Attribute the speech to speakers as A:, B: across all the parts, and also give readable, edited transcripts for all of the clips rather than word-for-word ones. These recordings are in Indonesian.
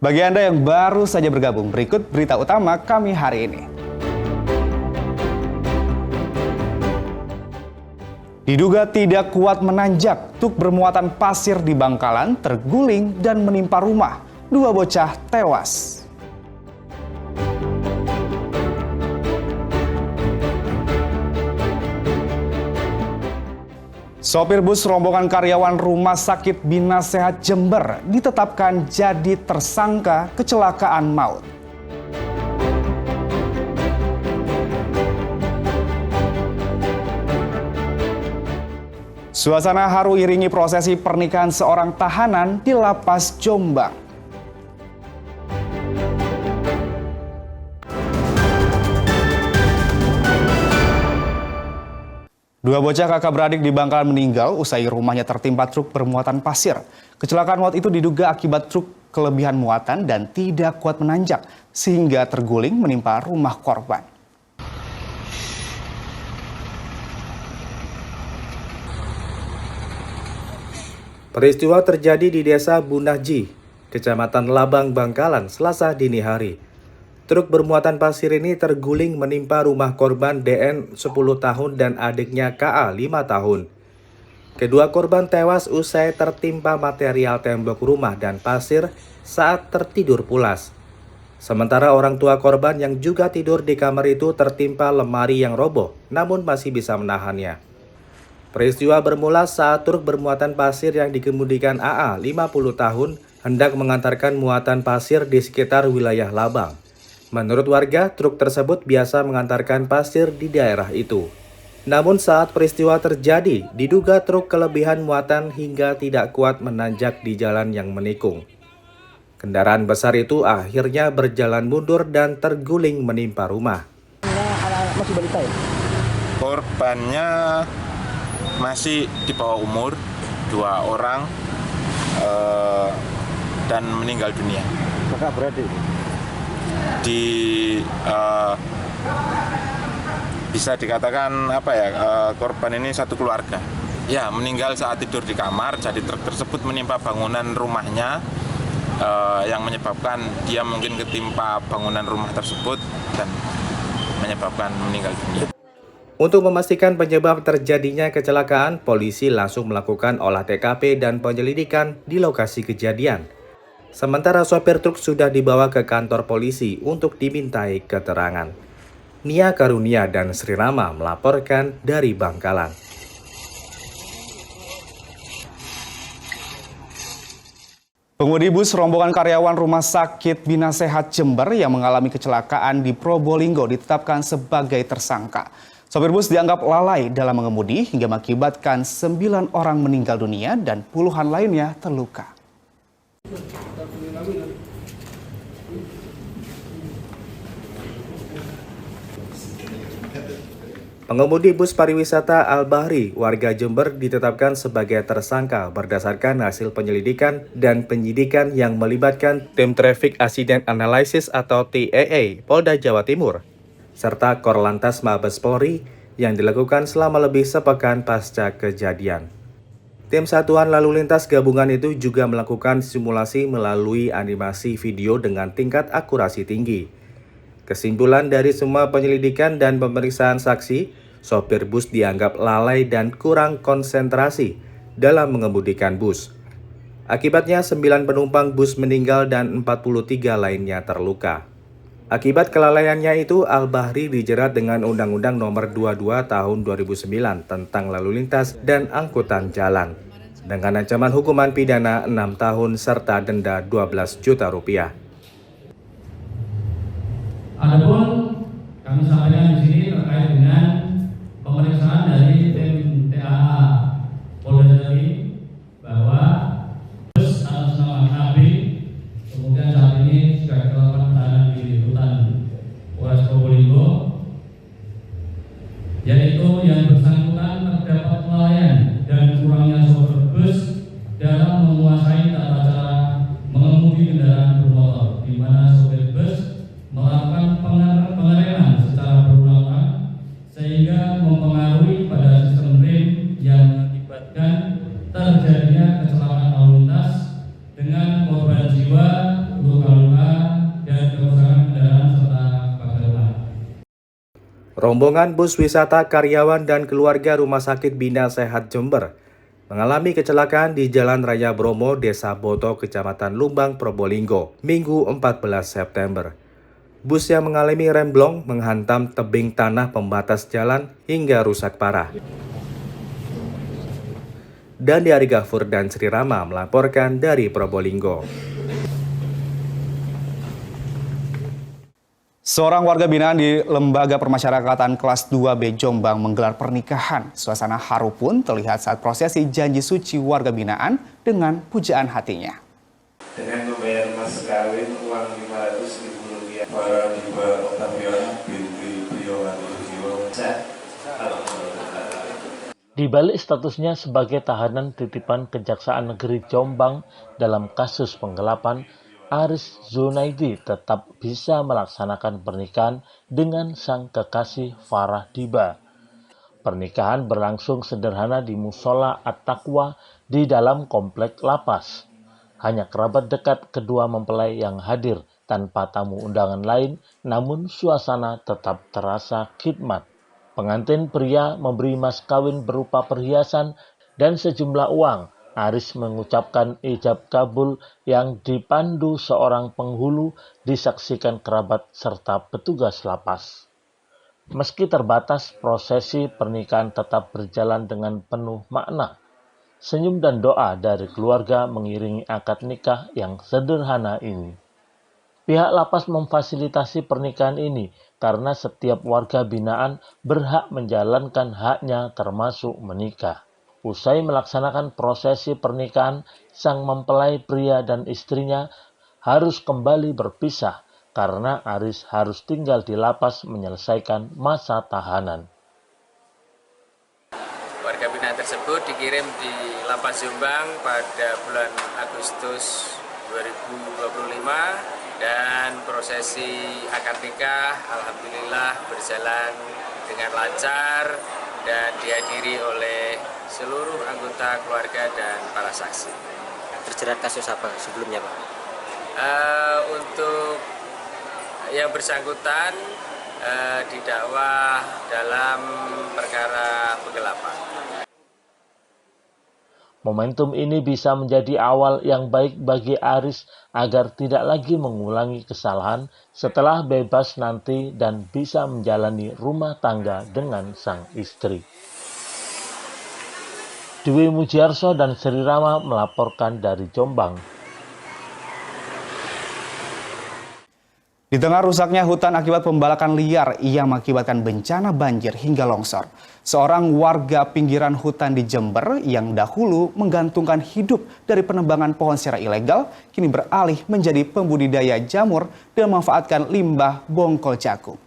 A: Bagi Anda yang baru saja bergabung, berikut berita utama kami hari ini. Diduga tidak kuat menanjak, truk bermuatan pasir di Bangkalan terguling dan menimpa rumah. 2 bocah tewas. Sopir bus rombongan karyawan Rumah Sakit Bina Sehat Jember ditetapkan jadi tersangka kecelakaan maut. Suasana haru iringi prosesi pernikahan seorang tahanan di Lapas Jombang. Dua bocah kakak beradik di Bangkalan meninggal usai rumahnya tertimpa truk bermuatan pasir. Kecelakaan maut itu diduga akibat truk kelebihan muatan dan tidak kuat menanjak sehingga terguling menimpa rumah korban.
B: Peristiwa terjadi di Desa Bunahji, Kecamatan Labang, Bangkalan, Selasa dini hari. Truk bermuatan pasir ini terguling menimpa rumah korban DN 10 tahun dan adiknya KA 5 tahun. Kedua korban tewas usai tertimpa material tembok rumah dan pasir saat tertidur pulas. Sementara orang tua korban yang juga tidur di kamar itu tertimpa lemari yang roboh, namun masih bisa menahannya. Peristiwa bermula saat truk bermuatan pasir yang dikemudikan AA 50 tahun hendak mengantarkan muatan pasir di sekitar wilayah Labang. Menurut warga, truk tersebut biasa mengantarkan pasir di daerah itu. Namun saat peristiwa terjadi, diduga truk kelebihan muatan hingga tidak kuat menanjak di jalan yang menikung. Kendaraan besar itu akhirnya berjalan mundur dan terguling menimpa rumah.
C: Anak-anak masih balita ya?
D: Korbannya masih di bawah umur, 2 orang dan meninggal dunia.
C: Kakak beradik?
D: Bisa dikatakan korban ini satu keluarga. Ya, meninggal saat tidur di kamar, jadi truk tersebut menimpa bangunan rumahnya yang menyebabkan dia mungkin ketimpa bangunan rumah tersebut dan menyebabkan meninggal dunia.
B: Untuk memastikan penyebab terjadinya kecelakaan, polisi langsung melakukan olah TKP dan penyelidikan di lokasi kejadian. Sementara sopir truk sudah dibawa ke kantor polisi untuk dimintai keterangan. Nia Karunia dan Sri Rama melaporkan dari Bangkalan.
A: Pengemudi bus rombongan karyawan Rumah Sakit Bina Sehat Jember yang mengalami kecelakaan di Probolinggo ditetapkan sebagai tersangka. Sopir bus dianggap lalai dalam mengemudi hingga mengakibatkan 9 orang meninggal dunia dan puluhan lainnya terluka.
B: Pengemudi bus pariwisata Al-Bahri, warga Jember ditetapkan sebagai tersangka berdasarkan hasil penyelidikan dan penyidikan yang melibatkan Tim Traffic Accident Analysis atau TAA Polda Jawa Timur, serta Korlantas Mabes Polri yang dilakukan selama lebih sepekan pasca kejadian. Tim Satuan Lalu Lintas Gabungan itu juga melakukan simulasi melalui animasi video dengan tingkat akurasi tinggi. Kesimpulan dari semua penyelidikan dan pemeriksaan saksi, sopir bus dianggap lalai dan kurang konsentrasi dalam mengemudikan bus. Akibatnya 9 penumpang bus meninggal dan 43 lainnya terluka. Akibat kelalaiannya itu, Al-Bahri dijerat dengan Undang-Undang Nomor 22 Tahun 2009 tentang Lalu Lintas dan Angkutan Jalan dengan ancaman hukuman pidana 6 tahun serta denda 12 juta rupiah.
E: Adapun kami sampaikan di sini terkait dengan pemeriksaan dari tim TAA Polda Jatim bahwa bus atas nama KB kemudian saat ini sudah dilakukan penahanan di rutan Polres Probolinggo, yaitu yang bersangkutan terdapat kelalaian dan kurangnya sopir bus dalam menguasai tata cara mengemudi kendaraan bermotor, di mana sopir bus melakukan pengereman secara berulang-ulang sehingga mempengaruhi pada sistem rem yang mengakibatkan terjadinya kecelakaan lalu lintas dengan korban jiwa, luka
B: Rombongan bus wisata karyawan dan keluarga Rumah Sakit Bina Sehat Jember mengalami kecelakaan di Jalan Raya Bromo, Desa Boto, Kecamatan Lumbang, Probolinggo, Minggu 14 September. Bus yang mengalami remblong menghantam tebing tanah pembatas jalan hingga rusak parah. Dan Ari Gafur dan Sri Rama melaporkan dari Probolinggo.
A: Seorang warga binaan di Lembaga Permasyarakatan kelas 2B Jombang menggelar pernikahan. Suasana haru pun terlihat saat prosesi janji suci warga binaan dengan pujaan hatinya.
F: Dengan membayar mas kawin uang 500.000 rupiah para Diva Octaviana binti Priyowati Susilo.
G: Di balik statusnya sebagai tahanan titipan Kejaksaan Negeri Jombang dalam kasus penggelapan, Aris Zunaidi tetap bisa melaksanakan pernikahan dengan sang kekasih Farah Diba. Pernikahan berlangsung sederhana di Musola At-Taqwa di dalam komplek lapas. Hanya kerabat dekat kedua mempelai yang hadir tanpa tamu undangan lain, namun suasana tetap terasa khidmat. Pengantin pria memberi mas kawin berupa perhiasan dan sejumlah uang. Aris mengucapkan ijab kabul yang dipandu seorang penghulu, disaksikan kerabat serta petugas lapas. Meski terbatas, prosesi pernikahan tetap berjalan dengan penuh makna. Senyum dan doa dari keluarga mengiringi akad nikah yang sederhana ini. Pihak lapas memfasilitasi pernikahan ini karena setiap warga binaan berhak menjalankan haknya termasuk menikah. Usai melaksanakan prosesi pernikahan, sang mempelai pria dan istrinya harus kembali berpisah karena Aris harus tinggal di lapas menyelesaikan masa tahanan.
H: Warga binaan tersebut dikirim di Lapas Jombang pada bulan Agustus 2025 dan prosesi akad nikah alhamdulillah berjalan dengan lancar dan dihadiri oleh seluruh anggota keluarga dan para saksi.
I: Terjerat kasus apa sebelumnya, Pak?
H: Untuk yang bersangkutan didakwa dalam perkara penggelapan.
G: Momentum ini bisa menjadi awal yang baik bagi Aris agar tidak lagi mengulangi kesalahan setelah bebas nanti dan bisa menjalani rumah tangga dengan sang istri. Dwi Mujiarso dan Sri Rama melaporkan dari Jombang.
A: Di tengah rusaknya hutan akibat pembalakan liar, ia mengakibatkan bencana banjir hingga longsor. Seorang warga pinggiran hutan di Jember yang dahulu menggantungkan hidup dari penebangan pohon secara ilegal, kini beralih menjadi pembudidaya jamur dan memanfaatkan limbah bongkol jagung.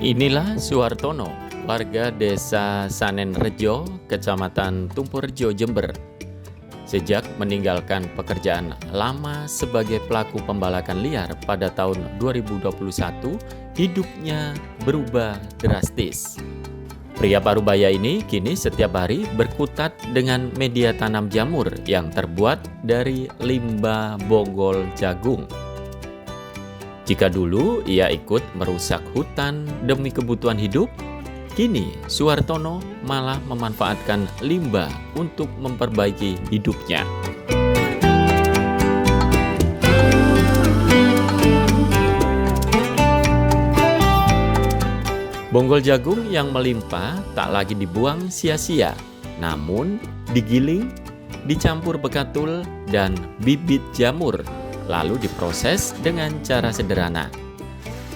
J: Inilah Suhartono, warga desa Sanenrejo, kecamatan Tumpurejo, Jember. Sejak meninggalkan pekerjaan lama sebagai pelaku pembalakan liar pada tahun 2021, hidupnya berubah drastis. Pria parubaya ini kini setiap hari berkutat dengan media tanam jamur yang terbuat dari limbah bonggol jagung. Jika dulu ia ikut merusak hutan demi kebutuhan hidup, kini Suhartono malah memanfaatkan limbah untuk memperbaiki hidupnya. Bonggol jagung yang melimpah tak lagi dibuang sia-sia, namun digiling, dicampur bekatul dan bibit jamur, lalu diproses dengan cara sederhana.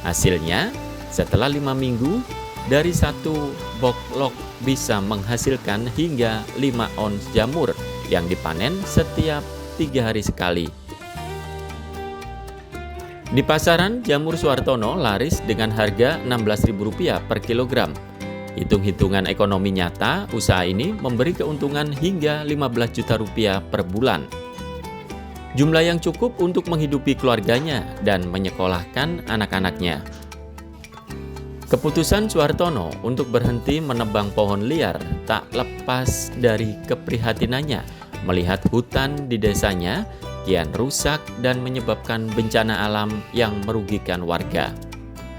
J: Hasilnya, setelah 5 minggu, dari satu boklok bisa menghasilkan hingga 5 ons jamur yang dipanen setiap 3 hari sekali. Di pasaran, jamur Suhartono laris dengan harga Rp16.000 per kilogram. Hitung-hitungan ekonomi nyata, usaha ini memberi keuntungan hingga Rp15 juta per bulan. Jumlah yang cukup untuk menghidupi keluarganya dan menyekolahkan anak-anaknya. Keputusan Suhartono untuk berhenti menebang pohon liar tak lepas dari keprihatinannya melihat hutan di desanya kian rusak dan menyebabkan bencana alam yang merugikan warga.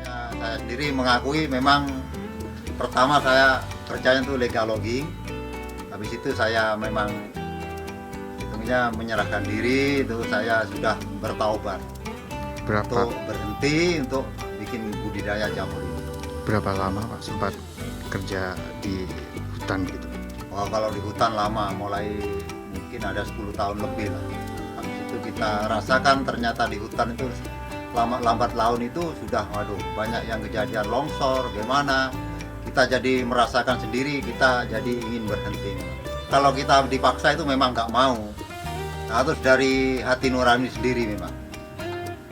K: Ya, saya sendiri mengakui memang pertama saya kerjanya itu legal logging, habis itu saya memang hitungnya menyerahkan diri, itu saya sudah bertaubat untuk berhenti untuk bikin budidaya jamur ini.
L: Berapa lama Pak sempat kerja di hutan gitu?
K: Oh, kalau di hutan lama, mulai mungkin ada 10 tahun lebih lah. Habis itu kita rasakan ternyata di hutan itu lambat laun itu sudah banyak yang kejadian longsor, gimana. Kita jadi merasakan sendiri, kita jadi ingin berhenti. Kalau kita dipaksa itu memang nggak mau. Nah, terus dari hati nurani sendiri memang.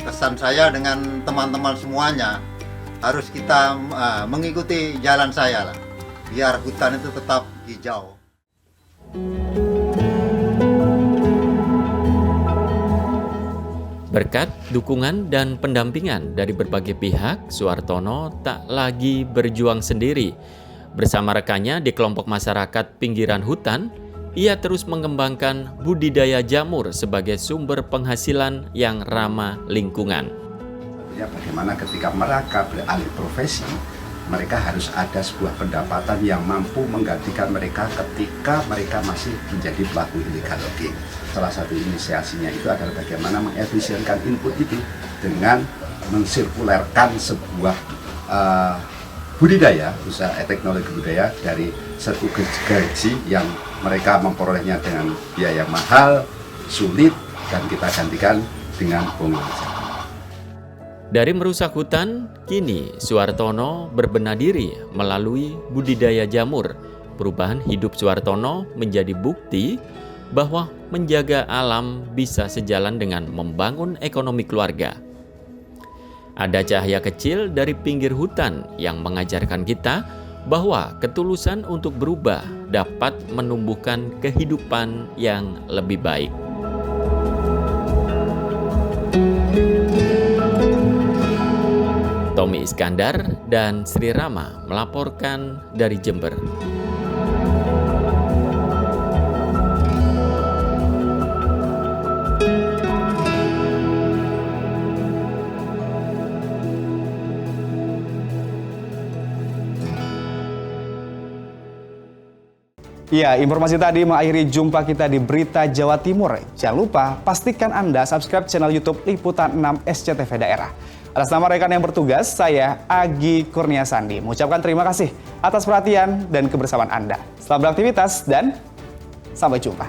K: Kesan saya dengan teman-teman semuanya, harus kita mengikuti jalan saya lah, biar hutan itu tetap hijau.
J: Berkat dukungan dan pendampingan dari berbagai pihak, Suhartono tak lagi berjuang sendiri. Bersama rekannya di kelompok masyarakat pinggiran hutan, ia terus mengembangkan budidaya jamur sebagai sumber penghasilan yang ramah lingkungan.
M: Ya, bagaimana ketika mereka beralih profesi, mereka harus ada sebuah pendapatan yang mampu menggantikan mereka ketika mereka masih menjadi pelaku illegal logging. Salah satu inisiasinya itu adalah bagaimana mengefisienkan input itu dengan mensirkulerkan sebuah budidaya, usaha teknologi budidaya dari satu gaji yang mereka memperolehnya dengan biaya mahal, sulit, dan kita gantikan dengan penguasa.
J: Dari merusak hutan, kini Suhartono berbenah diri melalui budidaya jamur. Perubahan hidup Suhartono menjadi bukti bahwa menjaga alam bisa sejalan dengan membangun ekonomi keluarga. Ada cahaya kecil dari pinggir hutan yang mengajarkan kita bahwa ketulusan untuk berubah dapat menumbuhkan kehidupan yang lebih baik. Tommy Iskandar dan Sri Rama melaporkan dari Jember.
A: Ya, informasi tadi mengakhiri jumpa kita di Berita Jawa Timur. Jangan lupa pastikan Anda subscribe channel YouTube Liputan 6 SCTV Daerah. Atas nama rekan yang bertugas, saya Agi Kurniasandi mengucapkan terima kasih atas perhatian dan kebersamaan Anda. Selamat beraktivitas dan sampai jumpa.